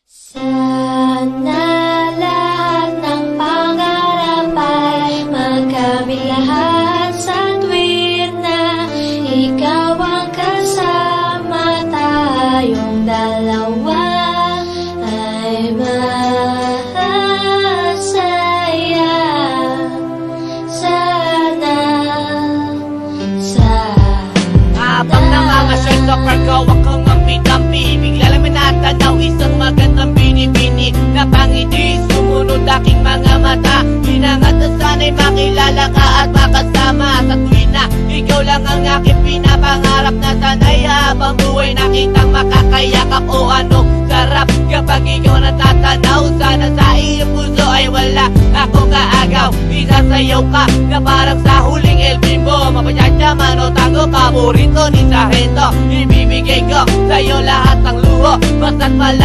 Sana lahat ng pangarap ay magkamit lahat sa tuwid na ikaw ang kasama, tayong dalawa ay masaya. Sana habang nangangasyal sa parko, akong mampi-dampi, bigla lang may natanaw isang magandang bini-bini na pangiti, sumunod aking mga mata. Hinangat na sana'y makilala ka at makasama sa tuwin na ikaw lang ang aking pinapangarap na sanay habang buhay nakitang makakayakap. O anong sarap kapag ikaw natatanaw, sana sa iyong puso ay wala akong kaagaw. Isasayaw ka na parang sa huling El Bimbo, mapachachyaman o tango, paborito ni Sargento. Ibibigay ko sa'yo lahat ng luho, basta't malaman